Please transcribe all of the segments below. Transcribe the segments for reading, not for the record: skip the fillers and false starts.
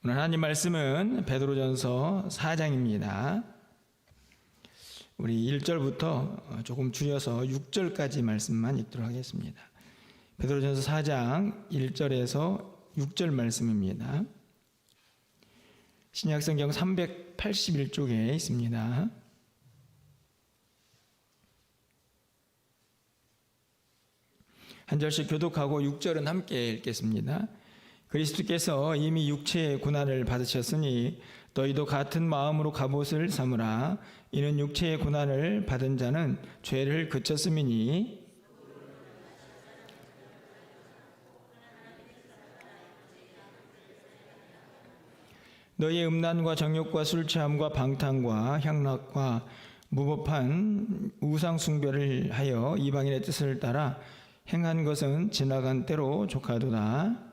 오늘 하나님 말씀은 베드로전서 4장입니다. 우리 1절부터 조금 줄여서 6절까지 말씀만 읽도록 하겠습니다. 베드로전서 4장 1절에서 6절 말씀입니다. 신약성경 381쪽에 있습니다. 한 절씩 교독하고 6절은 함께 읽겠습니다. 그리스도께서 이미 육체의 고난을 받으셨으니 너희도 같은 마음으로 갑옷을 삼으라. 이는 육체의 고난을 받은 자는 죄를 그쳤음이니 너희의 음란과 정욕과 술 취함과 방탕과 향락과 무법한 우상 숭배를 하여 이방인의 뜻을 따라 행한 것은 지나간 때로 족하도다.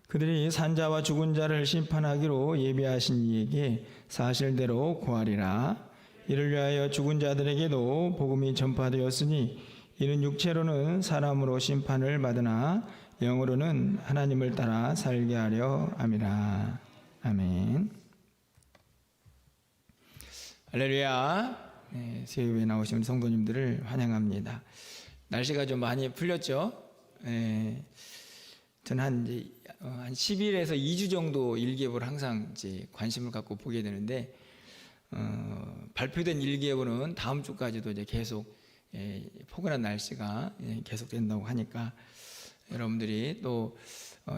그들이 산자와 죽은 자를 심판하기로 예비하신 이에게 사실대로 고하리라. 이를 위하여 죽은 자들에게도 복음이 전파되었으니 이는 육체로는 사람으로 심판을 받으나 영으로는 하나님을 따라 살게 하려 함이라. 아멘. 할렐루야. 네, 새해에 나오신 우리 성도님들을 환영합니다. 날씨가 좀 많이 풀렸죠? 네. 저는 한 10일에서 2주 정도 일기예보를 항상 이제 관심을 갖고 보게 되는데, 발표된 일기예보는 다음 주까지도 이제 계속 포근한 날씨가 계속된다고 하니까 여러분들이 또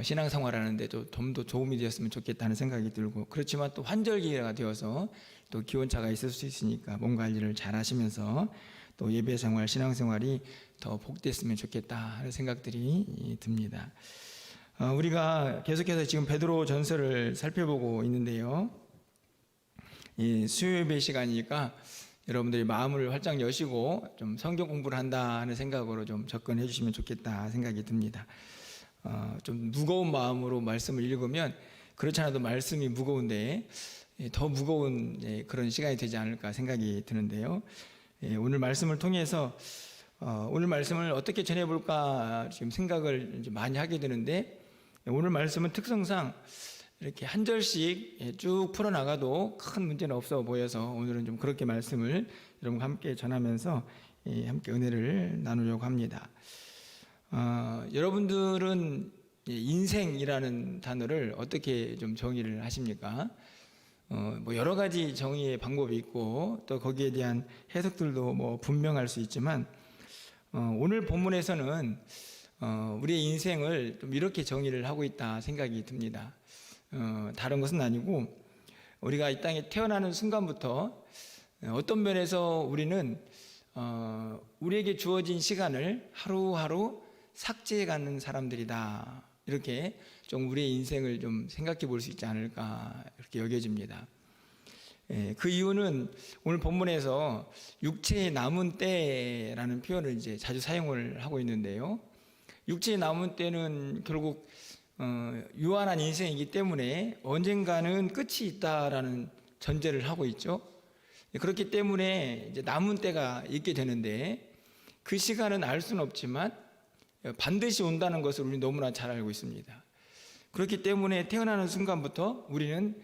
신앙생활하는데 좀 더 도움이 되었으면 좋겠다는 생각이 들고, 그렇지만 또 환절기가 되어서 또 기온차가 있을 수 있으니까 몸 관리를 잘 하시면서 또 예배생활, 신앙생활이 더 복됐으면 좋겠다 하는 생각들이 듭니다. 우리가 계속해서 지금 베드로 전서를 살펴보고 있는데요. 이 수요예배 시간이니까 여러분들이 마음을 활짝 여시고 좀 성경 공부를 한다 하는 생각으로 좀 접근해 주시면 좋겠다 생각이 듭니다. 좀 무거운 마음으로 말씀을 읽으면 그렇지 않아도 말씀이 무거운데 더 무거운 그런 시간이 되지 않을까 생각이 드는데요. 오늘 말씀을 통해서 오늘 말씀을 어떻게 전해볼까 지금 생각을 이제 많이 하게 되는데, 오늘 말씀은 특성상 이렇게 한 절씩 쭉 풀어나가도 큰 문제는 없어 보여서 오늘은 좀 그렇게 말씀을 여러분과 함께 전하면서 함께 은혜를 나누려고 합니다. 여러분들은 인생이라는 단어를 어떻게 좀 정의를 하십니까? 뭐 여러 가지 정의의 방법이 있고 또 거기에 대한 해석들도 뭐 분명할 수 있지만, 오늘 본문에서는 우리의 인생을 좀 이렇게 정의를 하고 있다 생각이 듭니다. 다른 것은 아니고 우리가 이 땅에 태어나는 순간부터 어떤 면에서 우리는 우리에게 주어진 시간을 하루하루 삭제해가는 사람들이다, 이렇게 좀 우리의 인생을 좀 생각해 볼 수 있지 않을까 이렇게 여겨집니다. 그 이유는 오늘 본문에서 육체의 남은 때라는 표현을 이제 자주 사용을 하고 있는데요. 육체의 남은 때는 결국 유한한 인생이기 때문에 언젠가는 끝이 있다라는 전제를 하고 있죠. 그렇기 때문에 이제 남은 때가 있게 되는데, 그 시간은 알 수는 없지만 반드시 온다는 것을 우리 너무나 잘 알고 있습니다. 그렇기 때문에 태어나는 순간부터 우리는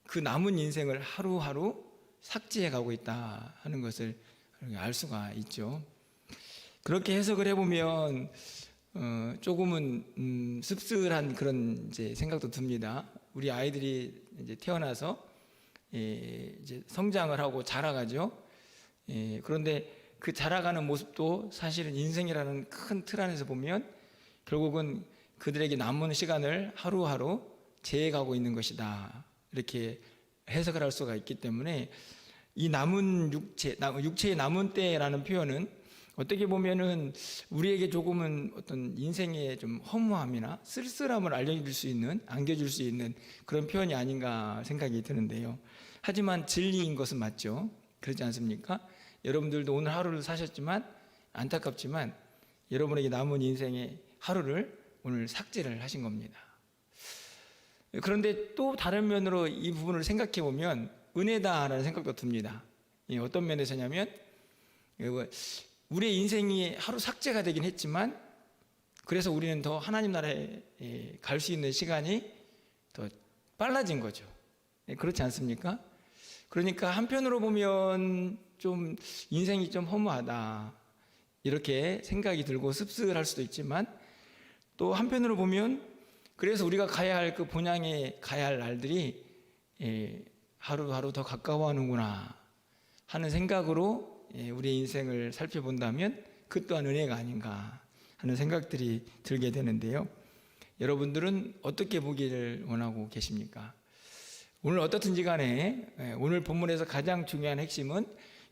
그 남은 인생을 하루하루 삭제해 가고 있다 하는 것을 알 수가 있죠. 그렇게 해석을 해보면 조금은 씁쓸한 그런 이제 생각도 듭니다. 우리 아이들이 이제 태어나서 이제 성장을 하고 자라가죠. 그런데 그 자라가는 모습도 사실은 인생이라는 큰 틀 안에서 보면 결국은 그들에게 남은 시간을 하루하루 재해가고 있는 것이다, 이렇게 해석을 할 수가 있기 때문에 이 남은 육체의 남은 때라는 표현은 어떻게 보면은 우리에게 조금은 어떤 인생의 좀 허무함이나 쓸쓸함을 안겨줄 수 있는 그런 표현이 아닌가 생각이 드는데요. 하지만 진리인 것은 맞죠. 그렇지 않습니까? 여러분들도 오늘 하루를 사셨지만 안타깝지만 여러분에게 남은 인생의 하루를 오늘 삭제를 하신 겁니다. 그런데 또 다른 면으로 이 부분을 생각해 보면 은혜다라는 생각도 듭니다. 어떤 면에서냐면 우리의 인생이 하루 삭제가 되긴 했지만 그래서 우리는 더 하나님 나라에 갈 수 있는 시간이 더 빨라진 거죠. 그렇지 않습니까? 그러니까 한편으로 보면 좀 인생이 좀 허무하다 이렇게 생각이 들고 씁쓸할 수도 있지만 또 한편으로 보면 그래서 우리가 가야 할 그 본향에 가야 할 날들이 하루하루 더 가까워하는구나 하는 생각으로 우리의 인생을 살펴본다면 그 또한 은혜가 아닌가 하는 생각들이 들게 되는데요. 여러분들은 어떻게 보기를 원하고 계십니까? 오늘 어떻든지 간에 오늘 본문에서 가장 중요한 핵심은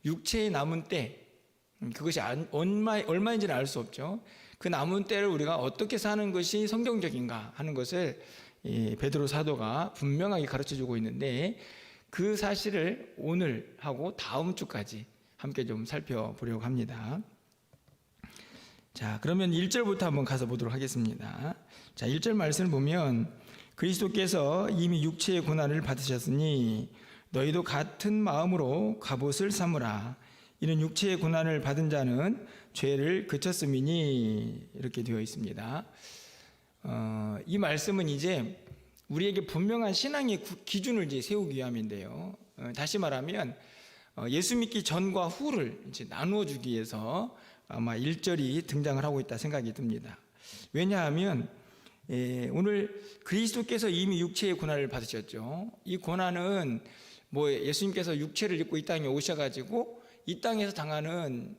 육체의 남은 때, 그것이 얼마인지는 알 수 없죠. 그 남은 때를 우리가 어떻게 사는 것이 성경적인가 하는 것을 베드로 사도가 분명하게 가르쳐주고 있는데 그 사실을 오늘 하고 다음 주까지 함께 좀 살펴보려고 합니다. 자, 그러면 1절부터 한번 가서 보도록 하겠습니다. 자, 1절 말씀을 보면 그리스도께서 이미 육체의 고난을 받으셨으니 너희도 같은 마음으로 갑옷을 삼으라. 이는 육체의 고난을 받은 자는 죄를 그쳤음이니 이렇게 되어 있습니다. 이 말씀은 이제 우리에게 분명한 신앙의 기준을 이제 세우기 위함인데요. 다시 말하면 예수 믿기 전과 후를 이제 나누어 주기 위해서 아마 1절이 등장을 하고 있다 생각이 듭니다. 왜냐하면 오늘 그리스도께서 이미 육체의 고난을 받으셨죠. 이 고난은 예수님께서 육체를 입고 이 땅에 오셔가지고 이 땅에서 당하는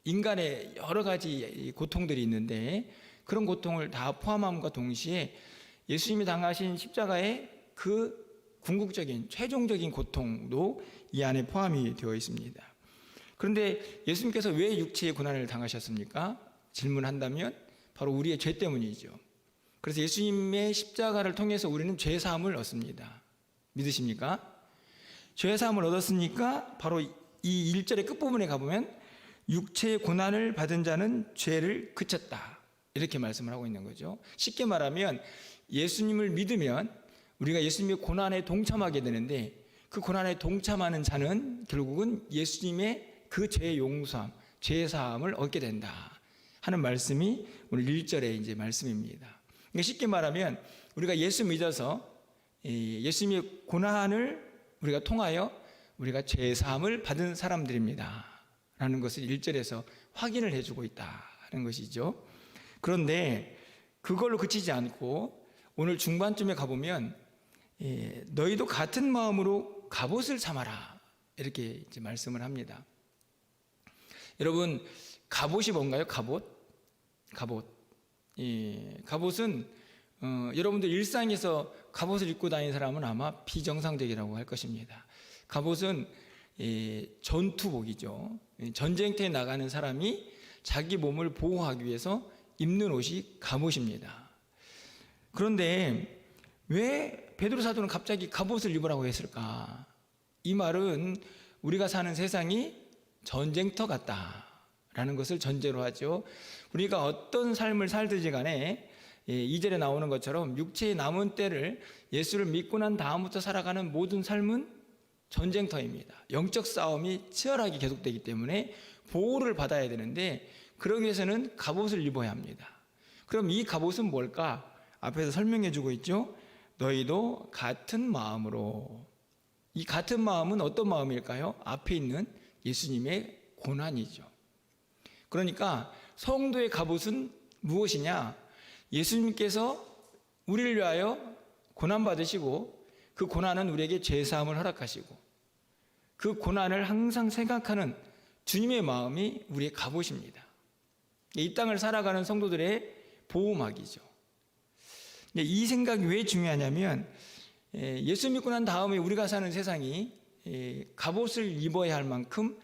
인간의 여러 가지 고통들이 있는데 그런 고통을 다 포함함과 동시에 예수님이 당하신 십자가의 그 궁극적인 최종적인 고통도 이 안에 포함이 되어 있습니다. 그런데 예수님께서 왜 육체의 고난을 당하셨습니까? 질문한다면 바로 우리의 죄 때문이죠. 그래서 예수님의 십자가를 통해서 우리는 죄사함을 얻습니다. 믿으십니까? 죄사함을 얻었으니까 바로 이 1절의 끝부분에 가보면 육체의 고난을 받은 자는 죄를 그쳤다 이렇게 말씀을 하고 있는 거죠. 쉽게 말하면 예수님을 믿으면 우리가 예수님의 고난에 동참하게 되는데 그 고난에 동참하는 자는 결국은 예수님의 그 죄의 용서함, 죄 사함을 얻게 된다 하는 말씀이 오늘 1절의 이제 말씀입니다. 그러니까 쉽게 말하면 우리가 예수 믿어서 예수님의 고난을 우리가 통하여 우리가 죄 사함을 받은 사람들입니다 라는 것을 1절에서 확인을 해주고 있다는 것이죠. 그런데 그걸로 그치지 않고 오늘 중반쯤에 가보면 너희도 같은 마음으로 갑옷을 삼아라 이렇게 이제 말씀을 합니다. 여러분 갑옷이 뭔가요? 갑옷. 갑옷은 여러분들 일상에서 갑옷을 입고 다니는 사람은 아마 비정상적이라고 할 것입니다. 갑옷은 전투복이죠. 전쟁터에 나가는 사람이 자기 몸을 보호하기 위해서 입는 옷이 갑옷입니다. 그런데 왜 베드로 사도는 갑자기 갑옷을 입으라고 했을까? 이 말은 우리가 사는 세상이 전쟁터 같다라는 것을 전제로 하죠. 우리가 어떤 삶을 살든지 간에 2절에 나오는 것처럼 육체의 남은 때를 예수를 믿고 난 다음부터 살아가는 모든 삶은 전쟁터입니다. 영적 싸움이 치열하게 계속되기 때문에 보호를 받아야 되는데 그러기 위해서는 갑옷을 입어야 합니다. 그럼 이 갑옷은 뭘까? 앞에서 설명해 주고 있죠. 너희도 같은 마음으로. 이 같은 마음은 어떤 마음일까요? 앞에 있는 예수님의 고난이죠. 그러니까 성도의 갑옷은 무엇이냐? 예수님께서 우리를 위하여 고난받으시고 그 고난은 우리에게 죄사함을 허락하시고 그 고난을 항상 생각하는 주님의 마음이 우리의 갑옷입니다. 이 땅을 살아가는 성도들의 보호막이죠. 이 생각이 왜 중요하냐면 예수 믿고 난 다음에 우리가 사는 세상이 갑옷을 입어야 할 만큼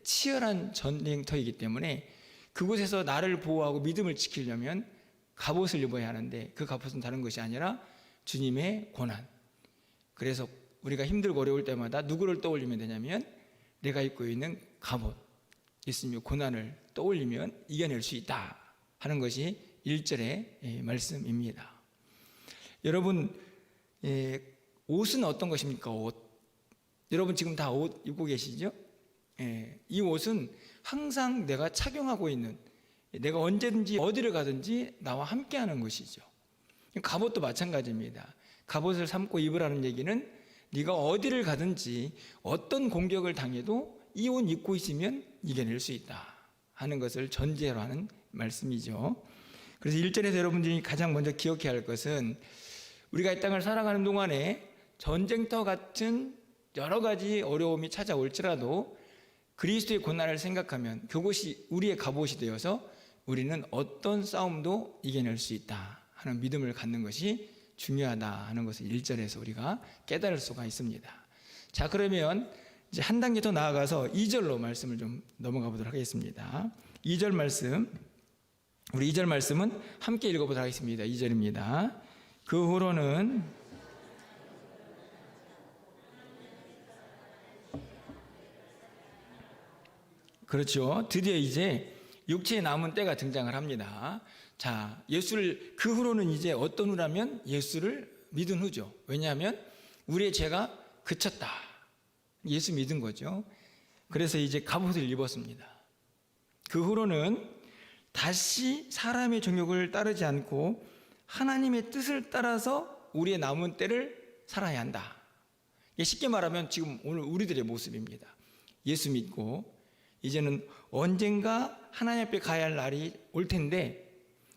치열한 전쟁터이기 때문에 그곳에서 나를 보호하고 믿음을 지키려면 갑옷을 입어야 하는데 그 갑옷은 다른 것이 아니라 주님의 고난. 그래서 우리가 힘들고 어려울 때마다 누구를 떠올리면 되냐면 내가 입고 있는 갑옷, 예수님의 고난을 떠올리면 이겨낼 수 있다 하는 것이 1절의 말씀입니다. 여러분, 옷은 어떤 것입니까? 옷. 여러분 지금 다 옷 입고 계시죠? 이 옷은 항상 내가 착용하고 있는, 내가 언제든지 어디를 가든지 나와 함께하는 것이죠. 갑옷도 마찬가지입니다. 갑옷을 삼고 입으라는 얘기는 네가 어디를 가든지 어떤 공격을 당해도 이 옷 입고 있으면 이겨낼 수 있다 하는 것을 전제로 하는 말씀이죠. 그래서 1절에서 여러분들이 가장 먼저 기억해야 할 것은 우리가 이 땅을 살아가는 동안에 전쟁터 같은 여러 가지 어려움이 찾아올지라도 그리스도의 고난을 생각하면 그것이 우리의 갑옷이 되어서 우리는 어떤 싸움도 이겨낼 수 있다 하는 믿음을 갖는 것이 중요하다 하는 것을 1절에서 우리가 깨달을 수가 있습니다. 자, 그러면 이제 한 단계 더 나아가서 2절로 말씀을 좀 넘어가 보도록 하겠습니다. 2절 말씀, 우리 2절 말씀은 함께 읽어보도록 하겠습니다. 2절입니다. 그 후로는 그렇죠. 드디어 이제 육체에 남은 때가 등장을 합니다. 자, 예수를 그 후로는 이제 어떤 후라면 예수를 믿은 후죠. 왜냐하면 우리의 죄가 그쳤다. 예수 믿은 거죠. 그래서 이제 갑옷을 입었습니다. 그 후로는 다시 사람의 정욕을 따르지 않고 하나님의 뜻을 따라서 우리의 남은 때를 살아야 한다. 쉽게 말하면 지금 오늘 우리들의 모습입니다. 예수 믿고 이제는 언젠가 하나님 앞에 가야 할 날이 올 텐데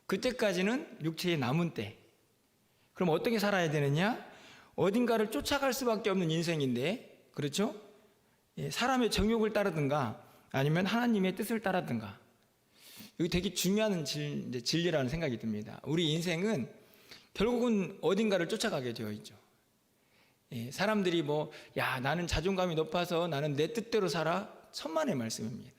그때까지는 육체의 남은 때. 그럼 어떻게 살아야 되느냐? 어딘가를 쫓아갈 수밖에 없는 인생인데, 그렇죠? 사람의 정욕을 따르든가 아니면 하나님의 뜻을 따르든가. 여기 되게 중요한 진리라는 생각이 듭니다. 우리 인생은 결국은 어딘가를 쫓아가게 되어 있죠. 사람들이 나는 자존감이 높아서 나는 내 뜻대로 살아. 천만의 말씀입니다.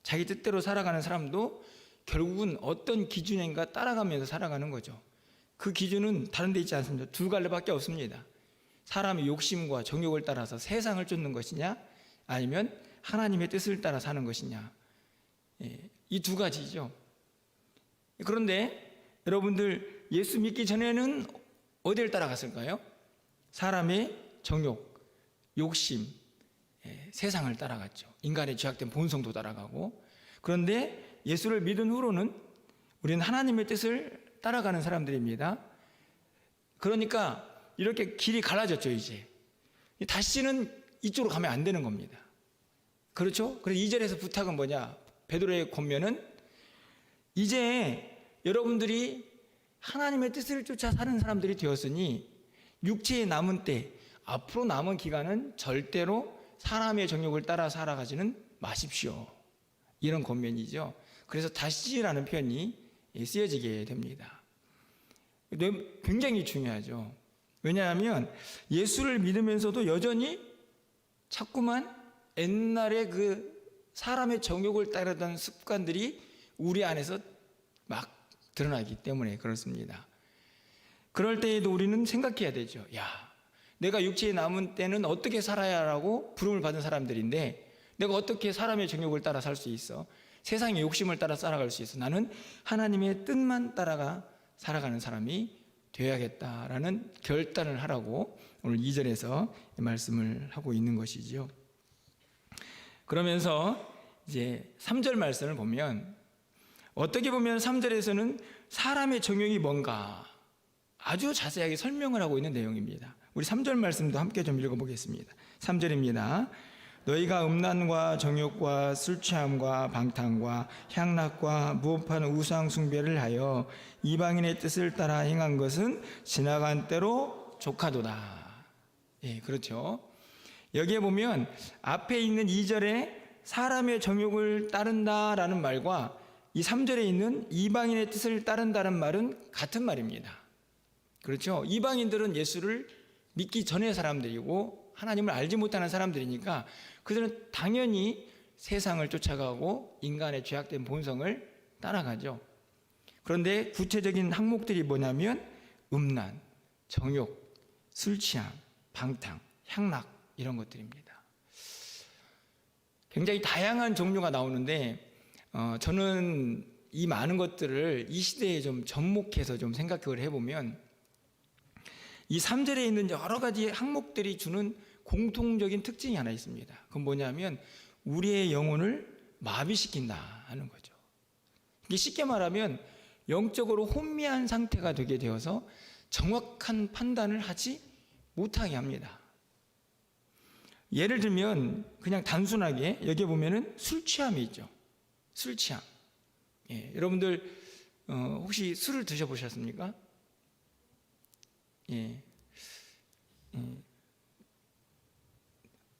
자기 뜻대로 살아가는 사람도 결국은 어떤 기준인가 따라가면서 살아가는 거죠. 그 기준은 다른 데 있지 않습니다. 두 갈래밖에 없습니다. 사람의 욕심과 정욕을 따라서 세상을 쫓는 것이냐 아니면 하나님의 뜻을 따라 사는 것이냐, 이 두 가지죠. 그런데 여러분들 예수 믿기 전에는 어디를 따라갔을까요? 사람의 정욕, 욕심, 세상을 따라갔죠. 인간의 죄악된 본성도 따라가고. 그런데 예수를 믿은 후로는 우리는 하나님의 뜻을 따라가는 사람들입니다. 그러니까 이렇게 길이 갈라졌죠. 이제 다시는 이쪽으로 가면 안 되는 겁니다. 그렇죠? 그래서 2절에서 부탁은 뭐냐? 베드로의 권면은 이제 여러분들이 하나님의 뜻을 쫓아 사는 사람들이 되었으니 육체의 남은 때, 앞으로 남은 기간은 절대로 사람의 정욕을 따라 살아가지는 마십시오. 이런 권면이죠. 그래서 다시라는 표현이 쓰여지게 됩니다. 굉장히 중요하죠. 왜냐하면 예수를 믿으면서도 여전히 자꾸만 옛날에 그 사람의 정욕을 따르던 습관들이 우리 안에서 막 드러나기 때문에 그렇습니다. 그럴 때에도 우리는 생각해야 되죠. 내가 육체에 남은 때는 어떻게 살아야 하라고 부름을 받은 사람들인데 내가 어떻게 사람의 정욕을 따라 살 수 있어? 세상의 욕심을 따라 살아갈 수 있어? 나는 하나님의 뜻만 따라가 살아가는 사람이 되어야겠다라는 결단을 하라고 오늘 2절에서 말씀을 하고 있는 것이죠. 그러면서 이제 3절 말씀을 보면 어떻게 보면 3절에서는 사람의 정욕이 뭔가 아주 자세하게 설명을 하고 있는 내용입니다. 우리 3절 말씀도 함께 좀 읽어보겠습니다. 3절입니다. 너희가 음란과 정욕과 술 취함과 방탕과 향락과 무법한 우상 숭배를 하여 이방인의 뜻을 따라 행한 것은 지나간 때로 족하도다. 그렇죠. 여기에 보면 앞에 있는 2절에 사람의 정욕을 따른다라는 말과 이 3절에 있는 이방인의 뜻을 따른다는 말은 같은 말입니다. 그렇죠. 이방인들은 예수를 믿기 전의 사람들이고 하나님을 알지 못하는 사람들이니까 그들은 당연히 세상을 쫓아가고 인간의 죄악된 본성을 따라가죠. 그런데 구체적인 항목들이 뭐냐면 음란, 정욕, 술 취함, 방탕, 향락 이런 것들입니다. 굉장히 다양한 종류가 나오는데 저는 이 많은 것들을 이 시대에 좀 접목해서 좀 생각을 해보면 이 3절에 있는 여러 가지 항목들이 주는 공통적인 특징이 하나 있습니다. 그건 뭐냐면 우리의 영혼을 마비시킨다 하는 거죠. 이게 쉽게 말하면 영적으로 혼미한 상태가 되게 되어서 정확한 판단을 하지 못하게 합니다. 예를 들면 그냥 단순하게 여기 보면은 술 취함이 있죠. 술 취함. 예, 여러분들 혹시 술을 드셔보셨습니까? 예.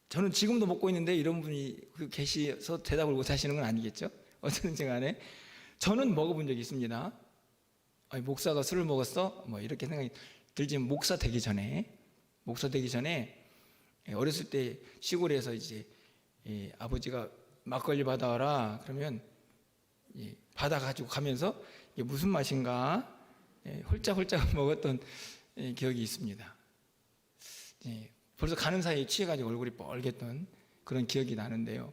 저는 지금도 먹고 있는데 이런 분이 계셔서 대답을 못 하시는 건 아니겠죠? 어쨌든 간에 저는 먹어본 적이 있습니다. 아니, 목사가 술을 먹었어? 뭐 이렇게 생각이 들지만 목사 되기 전에 어렸을 때 시골에서 이제 아버지가 막걸리 받아와라 그러면 받아가지고 가면서 이게 무슨 맛인가 홀짝홀짝 먹었던 기억이 있습니다. 벌써 가는 사이에 취해가지고 얼굴이 뻘갰던 그런 기억이 나는데요.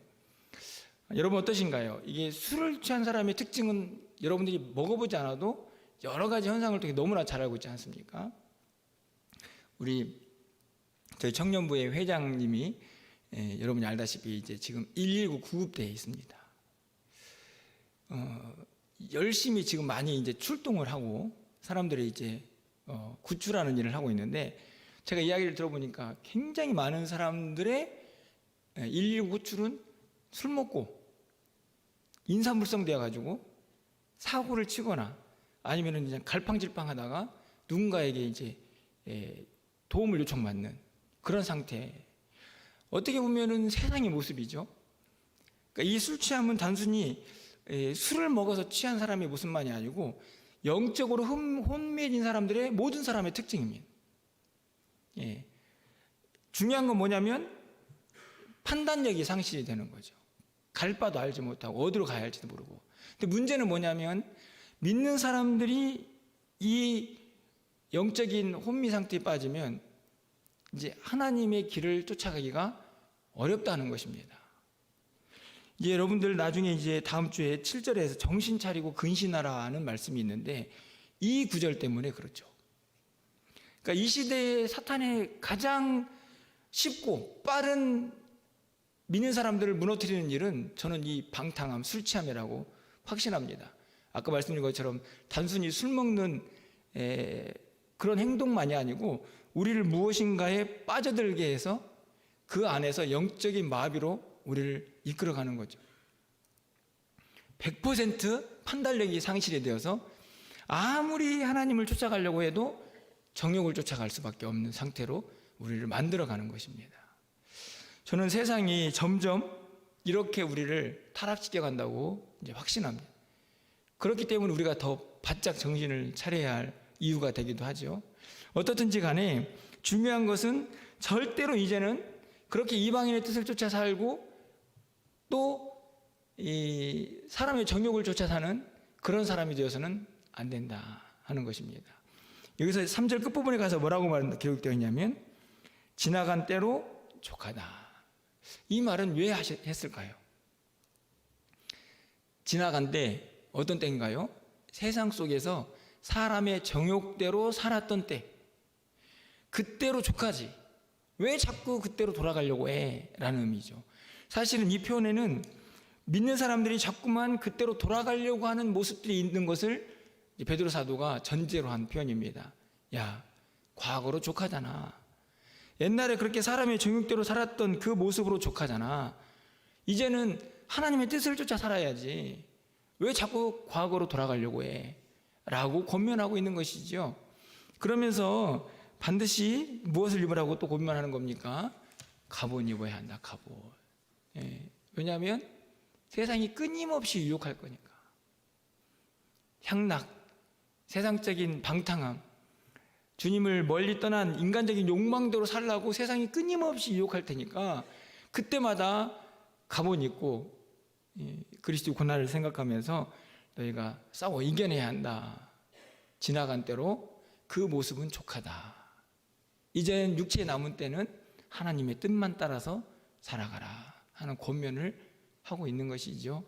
여러분 어떠신가요? 이게 술을 취한 사람의 특징은 여러분들이 먹어보지 않아도 여러 가지 현상을 통해 너무나 잘 알고 있지 않습니까? 저희 청년부의 회장님이 여러분이 알다시피 이제 지금 119 구급대에 있습니다. 열심히 지금 많이 이제 출동을 하고 사람들이 이제 구출하는 일을 하고 있는데 제가 이야기를 들어보니까 굉장히 많은 사람들의 119 구출은 술 먹고 인사물성되어 가지고 사고를 치거나 아니면은 그냥 갈팡질팡하다가 누군가에게 이제 도움을 요청받는 그런 상태. 어떻게 보면은 세상의 모습이죠. 그러니까 이 술 취함은 단순히 술을 먹어서 취한 사람의 모습만이 아니고 영적으로 혼미해진 사람들의 모든 사람의 특징입니다. 중요한 건 뭐냐면 판단력이 상실이 되는 거죠. 갈 바도 알지 못하고 어디로 가야 할지도 모르고. 근데 문제는 뭐냐면 믿는 사람들이 이 영적인 혼미 상태에 빠지면 이제 하나님의 길을 쫓아가기가 어렵다는 것입니다. 이제 여러분들 나중에 이제 다음 주에 7절에서 정신 차리고 근신하라는 말씀이 있는데 이 구절 때문에 그렇죠. 그러니까 이 시대에 사탄의 가장 쉽고 빠른 믿는 사람들을 무너뜨리는 일은 저는 이 방탕함, 술 취함이라고 확신합니다. 아까 말씀드린 것처럼 단순히 술 먹는 그런 행동만이 아니고 우리를 무엇인가에 빠져들게 해서 그 안에서 영적인 마비로 우리를 이끌어가는 거죠. 100% 판단력이 상실이 되어서 아무리 하나님을 쫓아가려고 해도 정욕을 쫓아갈 수밖에 없는 상태로 우리를 만들어가는 것입니다. 저는 세상이 점점 이렇게 우리를 타락시켜 간다고 이제 확신합니다. 그렇기 때문에 우리가 더 바짝 정신을 차려야 할 이유가 되기도 하죠. 어떻든지 간에 중요한 것은 절대로 이제는 그렇게 이방인의 뜻을 쫓아 살고 또 이 사람의 정욕을 쫓아 사는 그런 사람이 되어서는 안 된다 하는 것입니다. 여기서 3절 끝부분에 가서 뭐라고 기록되어 있냐면 지나간 때로 족하다. 이 말은 왜 했을까요? 지나간 때 어떤 때인가요? 세상 속에서 사람의 정욕대로 살았던 때 그때로 족하지 왜 자꾸 그때로 돌아가려고 해? 라는 의미죠. 사실은 이 표현에는 믿는 사람들이 자꾸만 그때로 돌아가려고 하는 모습들이 있는 것을 베드로 사도가 전제로 한 표현입니다. 야, 과거로 족하잖아. 옛날에 그렇게 사람의 정욕대로 살았던 그 모습으로 족하잖아. 이제는 하나님의 뜻을 쫓아 살아야지. 왜 자꾸 과거로 돌아가려고 해? 라고 권면하고 있는 것이죠. 그러면서 반드시 무엇을 입으라고 또 권면하는 겁니까? 갑옷 입어야 한다. 갑옷. 왜냐하면 세상이 끊임없이 유혹할 거니까. 향락, 세상적인 방탕함, 주님을 멀리 떠난 인간적인 욕망대로 살라고 세상이 끊임없이 유혹할 테니까 그때마다 갑옷 입고 그리스도 고난을 생각하면서 너희가 싸워 이겨내야 한다. 지나간 때로 그 모습은 족하다. 이제는 육체에 남은 때는 하나님의 뜻만 따라서 살아가라 하는 권면을 하고 있는 것이죠.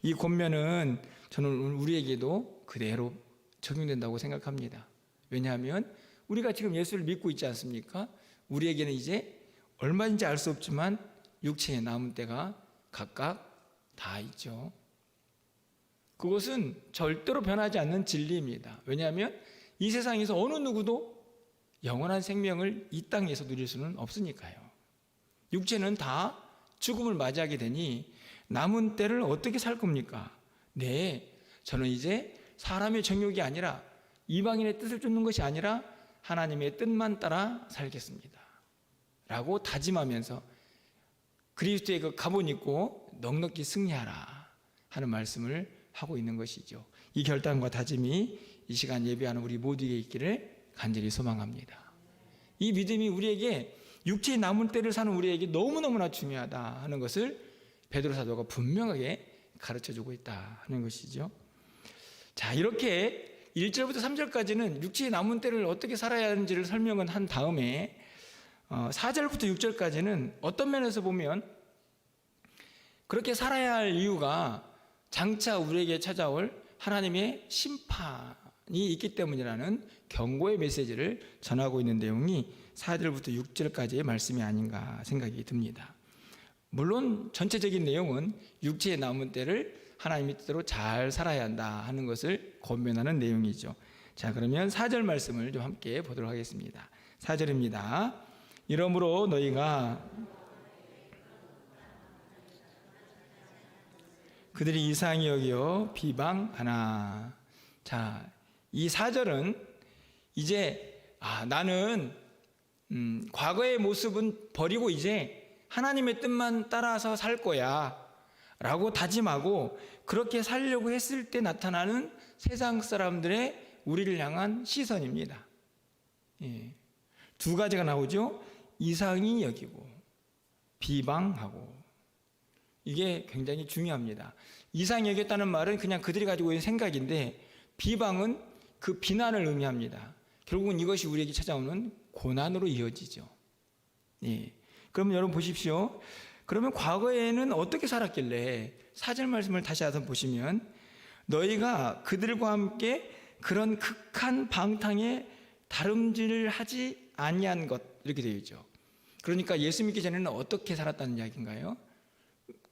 이 권면은 저는 우리에게도 그대로 적용된다고 생각합니다. 왜냐하면 우리가 지금 예수를 믿고 있지 않습니까? 우리에게는 이제 얼마인지 알 수 없지만 육체에 남은 때가 각각 다 있죠. 그것은 절대로 변하지 않는 진리입니다. 왜냐하면 이 세상에서 어느 누구도 영원한 생명을 이 땅에서 누릴 수는 없으니까요. 육체는 다 죽음을 맞이하게 되니 남은 때를 어떻게 살 겁니까? 네, 저는 이제 사람의 정욕이 아니라 이방인의 뜻을 쫓는 것이 아니라 하나님의 뜻만 따라 살겠습니다 라고 다짐하면서 그리스도의 그 갑옷 입고 넉넉히 승리하라 하는 말씀을 하고 있는 것이죠. 이 결단과 다짐이 이 시간 예배하는 우리 모두에게 있기를 간절히 소망합니다. 이 믿음이 우리에게 육체의 남은 때를 사는 우리에게 너무너무나 중요하다 하는 것을 베드로 사도가 분명하게 가르쳐주고 있다 하는 것이죠. 자, 이렇게 1절부터 3절까지는 육체의 남은 때를 어떻게 살아야 하는지를 설명은 한 다음에 4절부터 6절까지는 어떤 면에서 보면 그렇게 살아야 할 이유가 장차 우리에게 찾아올 하나님의 심판이 있기 때문이라는 경고의 메시지를 전하고 있는 내용이 4절부터 6절까지의 말씀이 아닌가 생각이 듭니다. 물론 전체적인 내용은 육체의 남은 때를 하나님의 뜻대로 잘 살아야 한다 하는 것을 권면하는 내용이죠. 자, 그러면 4절 말씀을 좀 함께 보도록 하겠습니다. 4절입니다. 이러므로 너희가 그들이 이상히 여겨 비방하나. 자, 이 4절은 이제 나는 과거의 모습은 버리고 이제 하나님의 뜻만 따라서 살 거야 라고 다짐하고 그렇게 살려고 했을 때 나타나는 세상 사람들의 우리를 향한 시선입니다. 예. 두 가지가 나오죠. 이상히 여기고 비방하고. 이게 굉장히 중요합니다. 이상히 여겼다는 말은 그냥 그들이 가지고 있는 생각인데 비방은 그 비난을 의미합니다. 결국은 이것이 우리에게 찾아오는 고난으로 이어지죠. 예. 그럼 여러분 보십시오. 그러면 과거에는 어떻게 살았길래 4절 말씀을 다시 한번 보시면 너희가 그들과 함께 그런 극한 방탕에 다름질을 하지 아니한 것 이렇게 되어 있죠. 그러니까 예수 믿기 전에는 어떻게 살았다는 이야기인가요?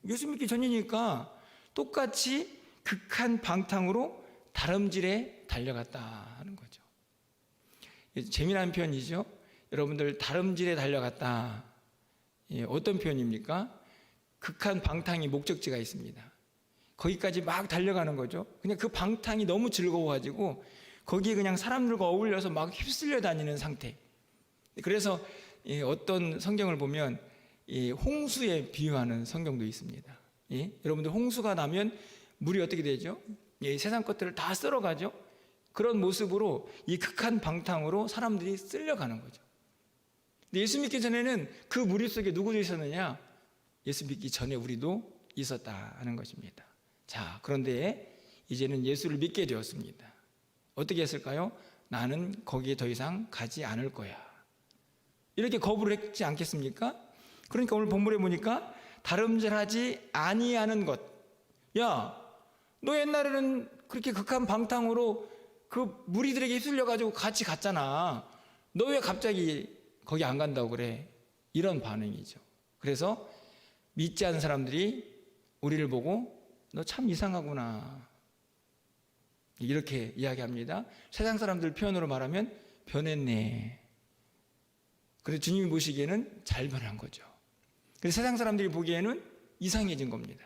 예수 믿기 전이니까 똑같이 극한 방탕으로 다름질에 달려갔다 하는 거죠. 재미난 표현이죠. 여러분들 다름질에 달려갔다. 어떤 표현입니까? 극한 방탕이 목적지가 있습니다. 거기까지 막 달려가는 거죠. 그냥 그 방탕이 너무 즐거워가지고 거기에 그냥 사람들과 어울려서 막 휩쓸려 다니는 상태. 그래서 어떤 성경을 보면 홍수에 비유하는 성경도 있습니다. 여러분들 홍수가 나면 물이 어떻게 되죠? 세상 것들을 다 쓸어가죠. 그런 모습으로 이 극한 방탕으로 사람들이 쓸려가는 거죠. 근데 예수 믿기 전에는 그 무리 속에 누구도 있었느냐? 예수 믿기 전에 우리도 있었다 하는 것입니다. 자, 그런데 이제는 예수를 믿게 되었습니다. 어떻게 했을까요? 나는 거기에 더 이상 가지 않을 거야. 이렇게 거부를 했지 않겠습니까? 그러니까 오늘 본문에 보니까 다름질하지 아니하는 것. 야, 너 옛날에는 그렇게 극한 방탕으로 그 무리들에게 휩쓸려가지고 같이 갔잖아. 너 왜 갑자기 거기 안 간다고 그래? 이런 반응이죠. 그래서 믿지 않는 사람들이 우리를 보고 너 참 이상하구나 이렇게 이야기합니다. 세상 사람들 표현으로 말하면 변했네. 그래서 주님이 보시기에는 잘 변한 거죠. 그래서 세상 사람들이 보기에는 이상해진 겁니다.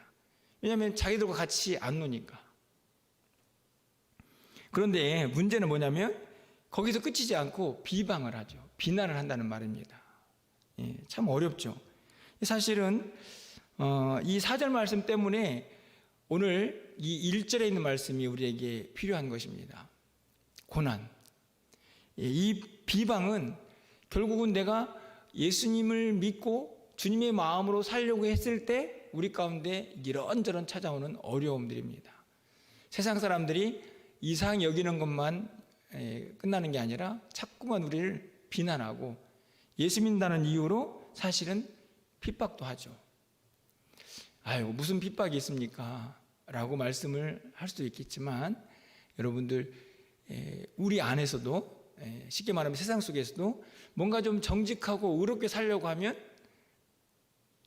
왜냐하면 자기들과 같이 안 노니까. 그런데 문제는 뭐냐면 거기서 끝이지 않고 비방을 하죠. 비난을 한다는 말입니다. 참 어렵죠. 사실은 이 4절 말씀 때문에 오늘 이 1절에 있는 말씀이 우리에게 필요한 것입니다. 고난. 이 비방은 결국은 내가 예수님을 믿고 주님의 마음으로 살려고 했을 때 우리 가운데 이런저런 찾아오는 어려움들입니다. 세상 사람들이 이상히 여기는 것만 끝나는 게 아니라 자꾸만 우리를 비난하고 예수 믿는다는 이유로 사실은 핍박도 하죠. 아유, 무슨 핍박이 있습니까? 라고 말씀을 할 수도 있겠지만 여러분들 우리 안에서도 쉽게 말하면 세상 속에서도 뭔가 좀 정직하고 의롭게 살려고 하면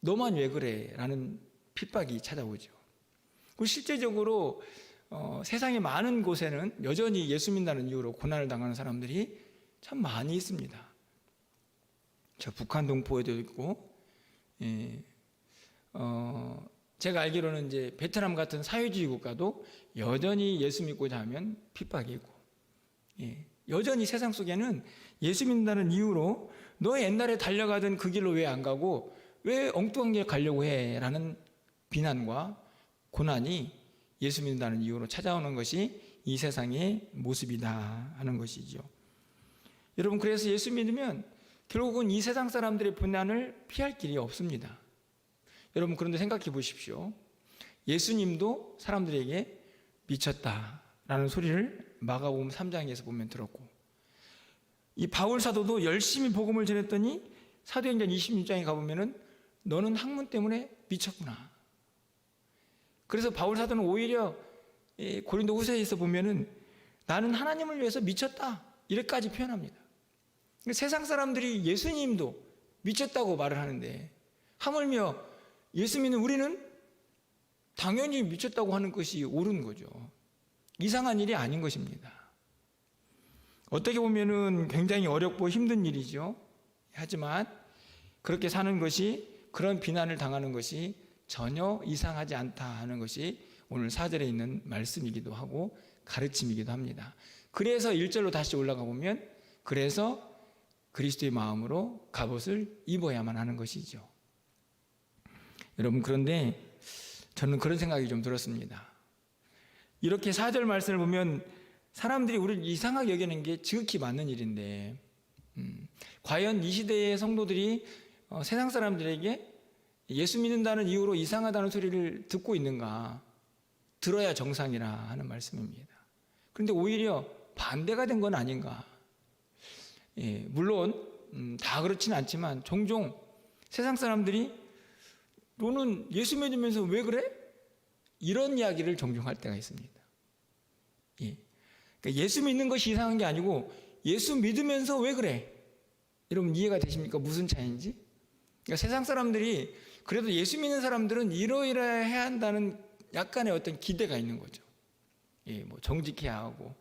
너만 왜 그래? 라는 핍박이 찾아오죠. 그리고 실제적으로 세상의 많은 곳에는 여전히 예수 믿는다는 이유로 고난을 당하는 사람들이 참 많이 있습니다. 저 북한 동포에도 있고, 제가 알기로는 이제 베트남 같은 사회주의 국가도 여전히 예수 믿고자 하면 핍박이 있고, 여전히 세상 속에는 예수 믿는다는 이유로 너 옛날에 달려가던 그 길로 왜 안 가고 왜 엉뚱한 길 가려고 해? 라는 비난과 고난이 예수 믿는다는 이유로 찾아오는 것이 이 세상의 모습이다 하는 것이죠. 여러분, 그래서 예수 믿으면 결국은 이 세상 사람들의 고난을 피할 길이 없습니다. 여러분, 그런데 생각해 보십시오. 예수님도 사람들에게 미쳤다라는 소리를 마가복음 3장에서 보면 들었고, 이 바울 사도도 열심히 복음을 전했더니 사도행전 26장에 가보면은 너는 학문 때문에 미쳤구나. 그래서 바울 사도는 오히려 고린도 후서에서 보면은 나는 하나님을 위해서 미쳤다 이렇게까지 표현합니다. 세상 사람들이 예수님도 미쳤다고 말을 하는데 하물며 예수 믿는 우리는 당연히 미쳤다고 하는 것이 옳은 거죠. 이상한 일이 아닌 것입니다. 어떻게 보면은 굉장히 어렵고 힘든 일이죠. 하지만 그렇게 사는 것이, 그런 비난을 당하는 것이 전혀 이상하지 않다 하는 것이 오늘 4절에 있는 말씀이기도 하고 가르침이기도 합니다. 그래서 1절로 다시 올라가 보면 그래서 그리스도의 마음으로 갑옷을 입어야만 하는 것이죠. 여러분, 그런데 저는 그런 생각이 좀 들었습니다. 이렇게 4절 말씀을 보면 사람들이 우리를 이상하게 여기는 게 지극히 맞는 일인데, 과연 이 시대의 성도들이 세상 사람들에게 예수 믿는다는 이유로 이상하다는 소리를 듣고 있는가? 들어야 정상이라 하는 말씀입니다. 그런데 오히려 반대가 된 건 아닌가? 물론 다 그렇지는 않지만 종종 세상 사람들이 너는 예수 믿으면서 왜 그래? 이런 이야기를 종종 할 때가 있습니다. 그러니까 예수 믿는 것이 이상한 게 아니고 예수 믿으면서 왜 그래? 여러분, 이해가 되십니까? 무슨 차이인지? 그러니까 세상 사람들이 그래도 예수 믿는 사람들은 이러이러해야 한다는 약간의 어떤 기대가 있는 거죠. 뭐 정직해야 하고,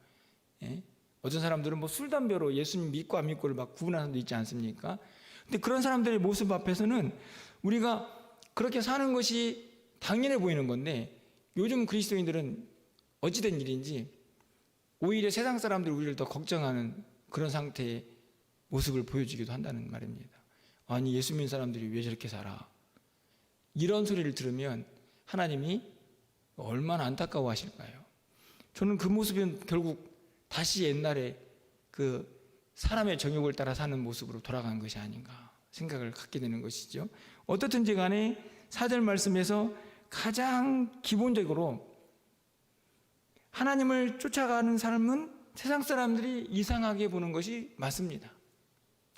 어떤 사람들은 뭐 술, 담배로 예수님 믿고 안 믿고를 막 구분하는 사람도 있지 않습니까? 근데 그런 사람들의 모습 앞에서는 우리가 그렇게 사는 것이 당연해 보이는 건데, 요즘 그리스도인들은 어찌된 일인지 오히려 세상 사람들이 우리를 더 걱정하는 그런 상태의 모습을 보여주기도 한다는 말입니다. 아니, 예수 믿는 사람들이 왜 저렇게 살아? 이런 소리를 들으면 하나님이 얼마나 안타까워 하실까요? 저는 그 모습은 결국 다시 옛날에 그 사람의 정욕을 따라 사는 모습으로 돌아간 것이 아닌가 생각을 갖게 되는 것이죠. 어떻든지 간에 4절 말씀에서 가장 기본적으로 하나님을 쫓아가는 삶은 세상 사람들이 이상하게 보는 것이 맞습니다.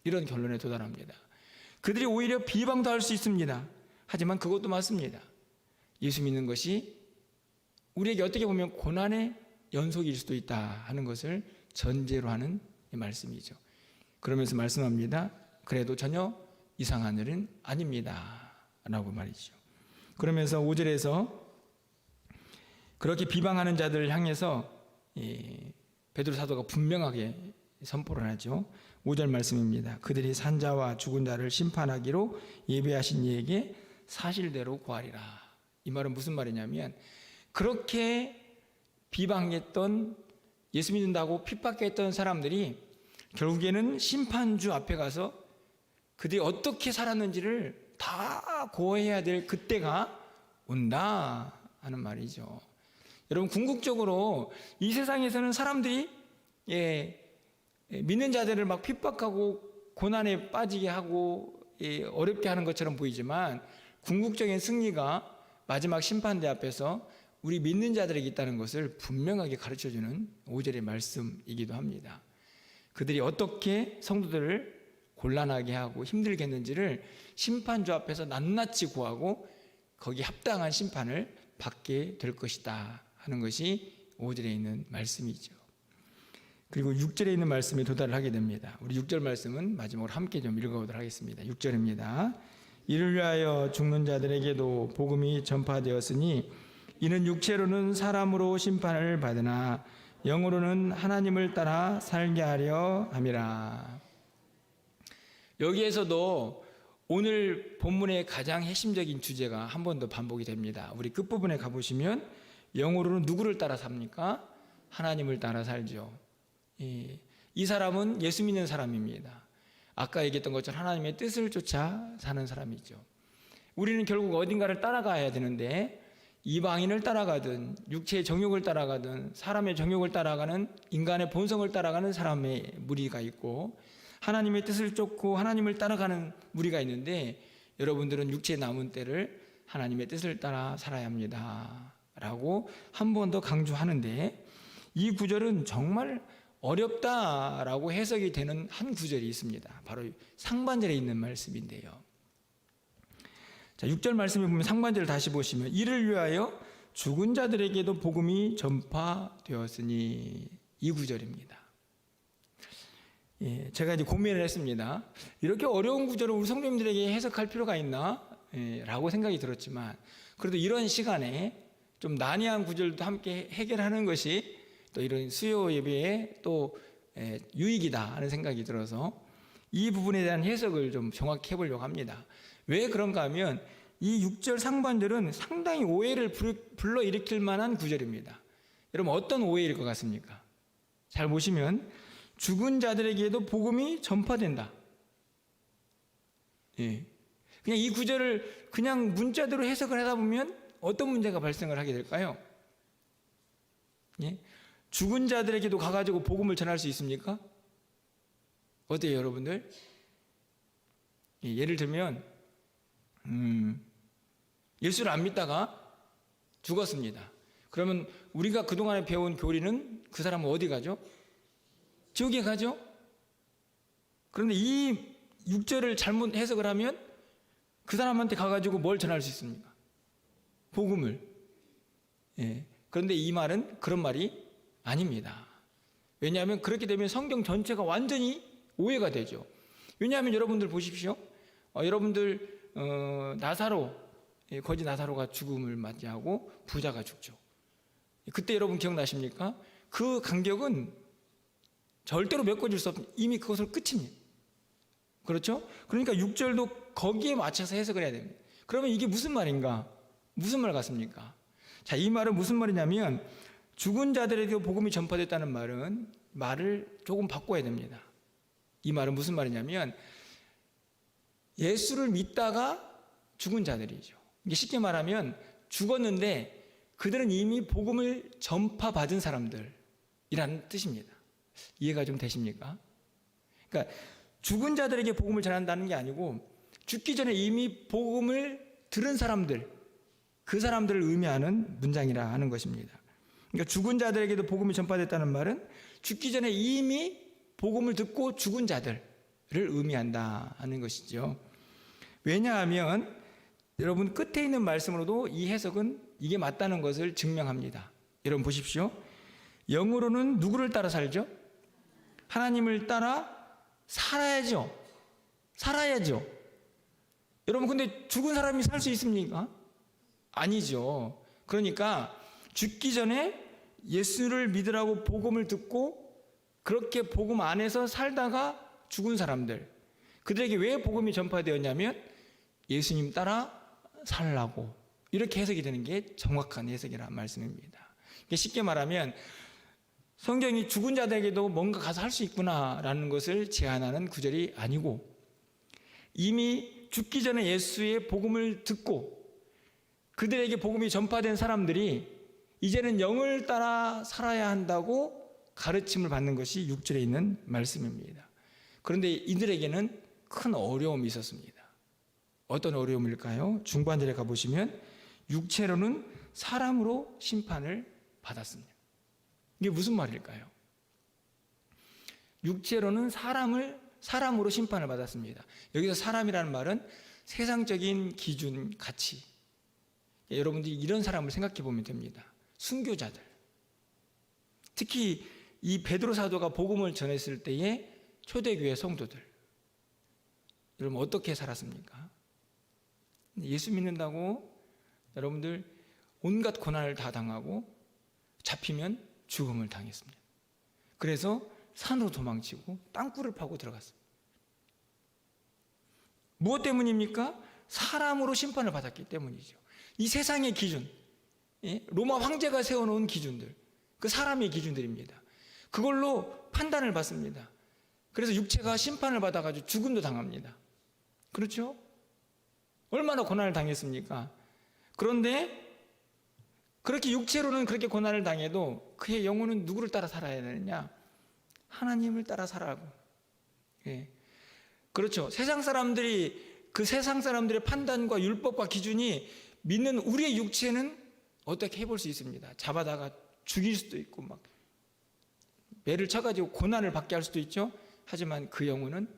이런 결론에 도달합니다. 그들이 오히려 비방도 할 수 있습니다. 하지만 그것도 맞습니다. 예수 믿는 것이 우리에게 어떻게 보면 고난의 연속일 수도 있다 하는 것을 전제로 하는 말씀이죠. 그러면서 말씀합니다. 그래도 전혀 이상한 일은 아닙니다 라고 말이죠. 그러면서 5절에서 그렇게 비방하는 자들을 향해서 베드로 사도가 분명하게 선포를 하죠. 5절 말씀입니다. 그들이 산자와 죽은 자를 심판하기로 예배하신 이에게 사실대로 구하리라. 이 말은 무슨 말이냐면, 그렇게 비방했던, 예수 믿는다고 핍박했던 사람들이 결국에는 심판주 앞에 가서 그들이 어떻게 살았는지를 다 고해야 될 그때가 온다 하는 말이죠. 여러분, 궁극적으로 이 세상에서는 사람들이 믿는 자들을 막 핍박하고 고난에 빠지게 하고 어렵게 하는 것처럼 보이지만, 궁극적인 승리가 마지막 심판대 앞에서 우리 믿는 자들에게 있다는 것을 분명하게 가르쳐주는 5절의 말씀이기도 합니다. 그들이 어떻게 성도들을 곤란하게 하고 힘들게 했는지를 심판주 앞에서 낱낱이 구하고 거기에 합당한 심판을 받게 될 것이다 하는 것이 5절에 있는 말씀이죠. 그리고 6절에 있는 말씀에 도달을 하게 됩니다. 우리 6절 말씀은 마지막으로 함께 좀 읽어보도록 하겠습니다. 6절입니다. 이를 위하여 죽는 자들에게도 복음이 전파되었으니 이는 육체로는 사람으로 심판을 받으나 영으로는 하나님을 따라 살게 하려 함이라. 여기에서도 오늘 본문의 가장 핵심적인 주제가 한 번 더 반복이 됩니다. 우리 끝부분에 가보시면 영으로는 누구를 따라 삽니까? 하나님을 따라 살죠. 이 사람은 예수 믿는 사람입니다. 아까 얘기했던 것처럼 하나님의 뜻을 쫓아 사는 사람이죠. 우리는 결국 어딘가를 따라가야 되는데 이방인을 따라가든 육체의 정욕을 따라가든 사람의 정욕을 따라가는 인간의 본성을 따라가는 사람의 무리가 있고 하나님의 뜻을 쫓고 하나님을 따라가는 무리가 있는데 여러분들은 육체의 남은 때를 하나님의 뜻을 따라 살아야 합니다 라고 한 번 더 강조하는데 이 구절은 정말 어렵다라고 해석이 되는 한 구절이 있습니다. 바로 상반절에 있는 말씀인데요. 자, 6절 말씀에 보면 상반절을 다시 보시면 이를 위하여 죽은 자들에게도 복음이 전파되었으니 이 구절입니다. 제가 이제 고민을 했습니다. 이렇게 어려운 구절을 우리 성도님들에게 해석할 필요가 있나? 라고 생각이 들었지만 그래도 이런 시간에 좀 난해한 구절도 함께 해결하는 것이 또 이런 수요 예배에 또 유익이다 하는 생각이 들어서 이 부분에 대한 해석을 좀 정확히 해보려고 합니다. 왜 그런가 하면 이 6절 상반절은 상당히 오해를 불러일으킬 만한 구절입니다. 여러분 어떤 오해일 것 같습니까? 잘 보시면 죽은 자들에게도 복음이 전파된다. 그냥 이 구절을 그냥 문자대로 해석을 하다 보면 어떤 문제가 발생을 하게 될까요? 죽은 자들에게도 가가지고 복음을 전할 수 있습니까? 어때요, 여러분들? 예를 들면 예수를 안 믿다가 죽었습니다. 그러면 우리가 그동안에 배운 교리는 그 사람은 어디 가죠? 지옥에 가죠? 그런데 이 6절을 잘못 해석을 하면 그 사람한테 가가지고 뭘 전할 수 있습니까? 복음을. 그런데 이 말은 그런 말이 아닙니다. 왜냐하면 그렇게 되면 성경 전체가 완전히 오해가 되죠. 왜냐하면 여러분들 보십시오. 여러분들 나사로, 거지 나사로가 죽음을 맞이하고 부자가 죽죠. 그때 여러분 기억나십니까? 그 간격은 절대로 메꿔줄 수 없는 이미 그것으로 끝입니다. 그렇죠? 그러니까 6절도 거기에 맞춰서 해석을 해야 됩니다. 그러면 이게 무슨 말인가? 무슨 말 같습니까? 자, 이 말은 무슨 말이냐면 죽은 자들에게 복음이 전파됐다는 말을 조금 바꿔야 됩니다. 이 말은 무슨 말이냐면 예수를 믿다가 죽은 자들이죠. 이게 쉽게 말하면 죽었는데 그들은 이미 복음을 전파받은 사람들이라는 뜻입니다. 이해가 좀 되십니까? 그러니까 죽은 자들에게 복음을 전한다는 게 아니고 죽기 전에 이미 복음을 들은 사람들, 그 사람들을 의미하는 문장이라 하는 것입니다. 그러니까 죽은 자들에게도 복음이 전파됐다는 말은 죽기 전에 이미 복음을 듣고 죽은 자들을 의미한다 하는 것이죠. 왜냐하면 여러분 끝에 있는 말씀으로도 이 해석은 이게 맞다는 것을 증명합니다. 여러분 보십시오. 영으로는 누구를 따라 살죠? 하나님을 따라 살아야죠. 여러분 근데 죽은 사람이 살 수 있습니까? 아니죠. 그러니까 죽기 전에 예수를 믿으라고 복음을 듣고 그렇게 복음 안에서 살다가 죽은 사람들, 그들에게 왜 복음이 전파되었냐면 예수님 따라 살라고, 이렇게 해석이 되는 게 정확한 해석이라는 말씀입니다. 쉽게 말하면 성경이 죽은 자들에게도 뭔가 가서 할 수 있구나라는 것을 제안하는 구절이 아니고 이미 죽기 전에 예수의 복음을 듣고 그들에게 복음이 전파된 사람들이 이제는 영을 따라 살아야 한다고 가르침을 받는 것이 6절에 있는 말씀입니다. 그런데 이들에게는 큰 어려움이 있었습니다. 어떤 어려움일까요? 중반절에 가보시면 육체로는 사람으로 심판을 받았습니다. 이게 무슨 말일까요? 육체로는 사람으로 심판을 받았습니다. 여기서 사람이라는 말은 세상적인 기준, 가치. 여러분들이 이런 사람을 생각해 보면 됩니다. 순교자들. 특히 이 베드로 사도가 복음을 전했을 때의 초대교회 성도들. 여러분 어떻게 살았습니까? 예수 믿는다고 여러분들 온갖 고난을 다 당하고 잡히면 죽음을 당했습니다. 그래서 산으로 도망치고 땅굴을 파고 들어갔습니다. 무엇 때문입니까? 사람으로 심판을 받았기 때문이죠. 이 세상의 기준, 로마 황제가 세워놓은 기준들, 그 사람의 기준들입니다. 그걸로 판단을 받습니다. 그래서 육체가 심판을 받아가지고 죽음도 당합니다. 그렇죠? 얼마나 고난을 당했습니까? 그런데 그렇게 육체로는 그렇게 고난을 당해도 그의 영혼은 누구를 따라 살아야 되느냐? 하나님을 따라 살아가고. 그렇죠. 세상 사람들이 그 세상 사람들의 판단과 율법과 기준이 믿는 우리의 육체는 어떻게 해볼 수 있습니다. 잡아다가 죽일 수도 있고 막 매를 쳐가지고 고난을 받게 할 수도 있죠. 하지만 그 영혼은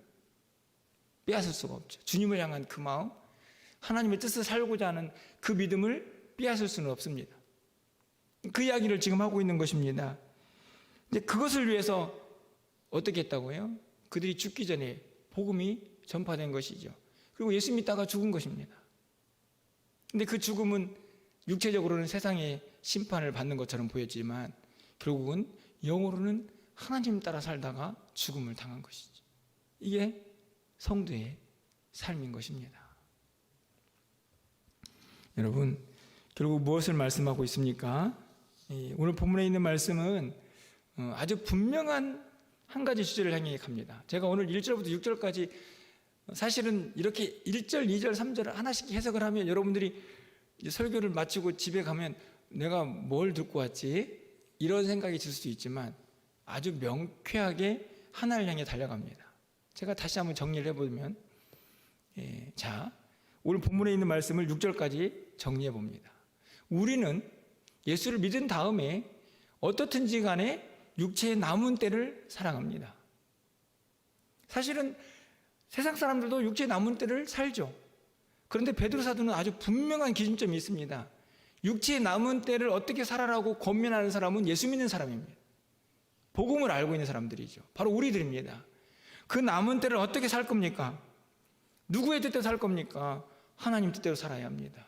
빼앗을 수가 없죠. 주님을 향한 그 마음, 하나님의 뜻을 살고자 하는 그 믿음을 빼앗을 수는 없습니다. 그 이야기를 지금 하고 있는 것입니다. 근데 그것을 위해서 어떻게 했다고요? 그들이 죽기 전에 복음이 전파된 것이죠. 그리고 예수 믿다가 죽은 것입니다. 근데 그 죽음은 육체적으로는 세상의 심판을 받는 것처럼 보였지만 결국은 영으로는 하나님 따라 살다가 죽음을 당한 것이죠. 이게 성도의 삶인 것입니다. 여러분, 결국 무엇을 말씀하고 있습니까? 오늘 본문에 있는 말씀은 아주 분명한 한 가지 주제를 향해 갑니다. 제가 오늘 1절부터 6절까지 사실은 이렇게 1절, 2절, 3절을 하나씩 해석을 하면 여러분들이 설교를 마치고 집에 가면 내가 뭘 듣고 왔지? 이런 생각이 들 수도 있지만 아주 명쾌하게 하나를 향해 달려갑니다. 제가 다시 한번 정리를 해보면 자, 오늘 본문에 있는 말씀을 6절까지 정리해 봅니다. 우리는 예수를 믿은 다음에 어떻든지 간에 육체의 남은 때를 사랑합니다. 사실은 세상 사람들도 육체의 남은 때를 살죠. 그런데 베드로 사도는 아주 분명한 기준점이 있습니다. 육체의 남은 때를 어떻게 살아라고 권면하는 사람은 예수 믿는 사람입니다. 복음을 알고 있는 사람들이죠. 바로 우리들입니다. 그 남은 때를 어떻게 살 겁니까? 누구의 뜻대로 살 겁니까? 하나님 뜻대로 살아야 합니다.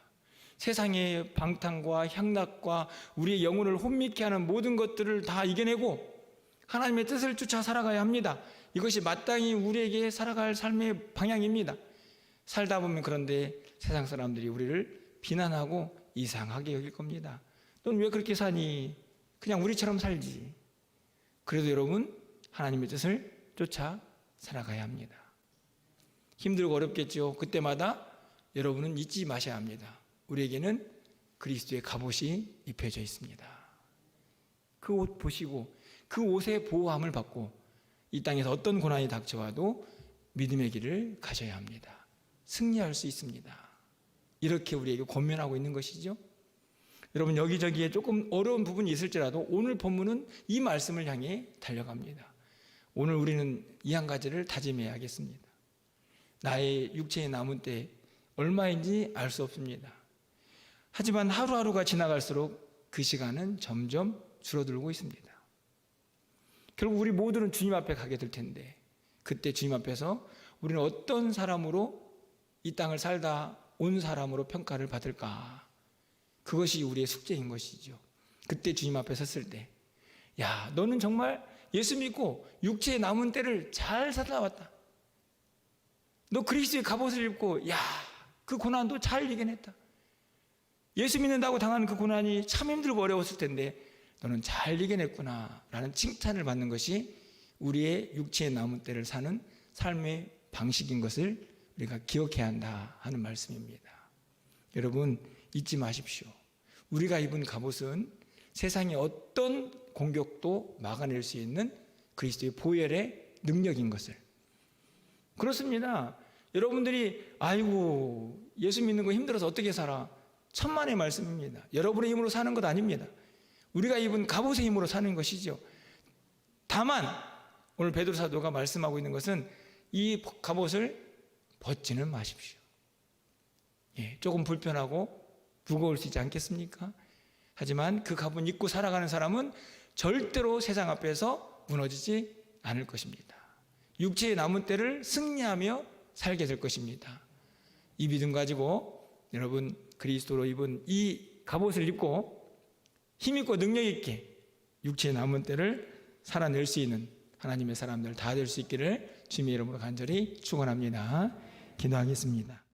세상의 방탕과 향락과 우리의 영혼을 혼미케 하는 모든 것들을 다 이겨내고 하나님의 뜻을 쫓아 살아가야 합니다. 이것이 마땅히 우리에게 살아갈 삶의 방향입니다. 살다 보면 그런데 세상 사람들이 우리를 비난하고 이상하게 여길 겁니다. 넌 왜 그렇게 사니? 그냥 우리처럼 살지. 그래도 여러분, 하나님의 뜻을 쫓아 살아가야 합니다. 힘들고 어렵겠죠. 그때마다 여러분은 잊지 마셔야 합니다. 우리에게는 그리스도의 갑옷이 입혀져 있습니다. 그 옷 보시고 그 옷의 보호함을 받고 이 땅에서 어떤 고난이 닥쳐와도 믿음의 길을 가셔야 합니다. 승리할 수 있습니다. 이렇게 우리에게 권면하고 있는 것이죠. 여러분, 여기저기에 조금 어려운 부분이 있을지라도 오늘 본문은 이 말씀을 향해 달려갑니다. 오늘 우리는 이 한 가지를 다짐해야겠습니다. 나의 육체의 남은 때 얼마인지 알 수 없습니다. 하지만 하루하루가 지나갈수록 그 시간은 점점 줄어들고 있습니다. 결국 우리 모두는 주님 앞에 가게 될 텐데 그때 주님 앞에서 우리는 어떤 사람으로 이 땅을 살다 온 사람으로 평가를 받을까? 그것이 우리의 숙제인 것이죠. 그때 주님 앞에 섰을 때, 야, 너는 정말 예수 믿고 육체의 남은 때를 잘 살아왔다. 너 그리스도의 갑옷을 입고, 야, 그 고난도 잘 이겨냈다. 예수 믿는다고 당하는 그 고난이 참 힘들고 어려웠을 텐데 너는 잘 이겨냈구나 라는 칭찬을 받는 것이 우리의 육체의 남은 때를 사는 삶의 방식인 것을 우리가 기억해야 한다 하는 말씀입니다. 여러분, 잊지 마십시오. 우리가 입은 갑옷은 세상의 어떤 공격도 막아낼 수 있는 그리스도의 보혈의 능력인 것을. 그렇습니다. 여러분들이 아이고 예수 믿는 거 힘들어서 어떻게 살아? 천만의 말씀입니다. 여러분의 힘으로 사는 것 아닙니다. 우리가 입은 갑옷의 힘으로 사는 것이죠. 다만 오늘 베드로 사도가 말씀하고 있는 것은 이 갑옷을 벗지는 마십시오. 조금 불편하고 무거울 수 있지 않겠습니까? 하지만 그 갑옷 입고 살아가는 사람은 절대로 세상 앞에서 무너지지 않을 것입니다. 육체의 남은 때를 승리하며 살게 될 것입니다. 이 믿음 가지고 여러분 그리스도로 입은 이 갑옷을 입고 힘있고 능력있게 육체의 남은 때를 살아낼 수 있는 하나님의 사람들 다 될 수 있기를 주님의 이름으로 간절히 축원합니다. 기도하겠습니다.